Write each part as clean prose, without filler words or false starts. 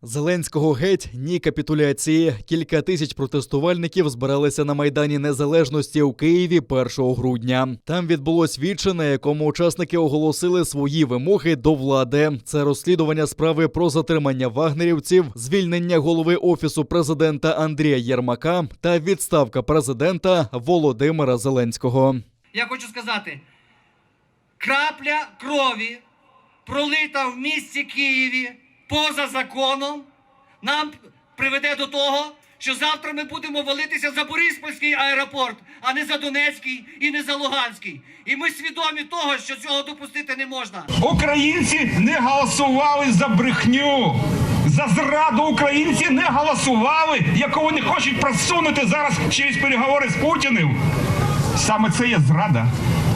Зеленського геть, ні капітуляції. Кілька тисяч протестувальників збиралися на Майдані Незалежності у Києві 1 грудня. Там відбулось віче, на якому учасники оголосили свої вимоги до влади. Це розслідування справи про затримання вагнерівців, звільнення голови Офісу президента Андрія Єрмака та відставка президента Володимира Зеленського. Я хочу сказати, крапля крові, пролита в місті Києві, поза законом, нам приведе до того, що завтра ми будемо валитися за Бориспільський аеропорт, а не за Донецький і не за Луганський. І ми свідомі того, що цього допустити не можна. Українці не голосували за брехню, за зраду. Українці не голосували, яку вони хочуть просунути зараз через переговори з Путіним. Саме це є зрада.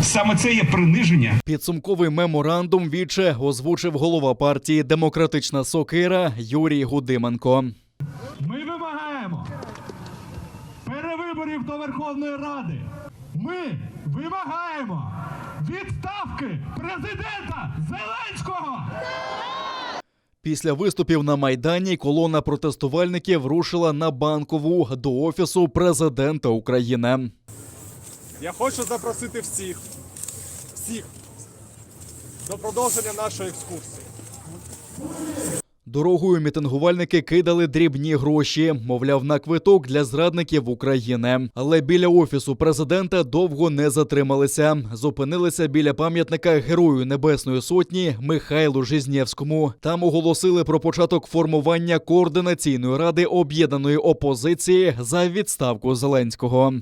Саме це є приниження. Підсумковий меморандум віче озвучив голова партії «Демократична сокира» Юрій Гудименко. Ми вимагаємо перевиборів до Верховної Ради. Ми вимагаємо відставки президента Зеленського. Після виступів на Майдані колона протестувальників рушила на Банкову до Офісу президента України. Я хочу запросити всіх до продовження нашої екскурсії. Дорогою мітингувальники кидали дрібні гроші, мовляв, на квиток для зрадників України. Але біля Офісу президента довго не затрималися. Зупинилися біля пам'ятника Герою Небесної Сотні Михайлу Жизнєвському. Там оголосили про початок формування Координаційної ради об'єднаної опозиції за відставку Зеленського.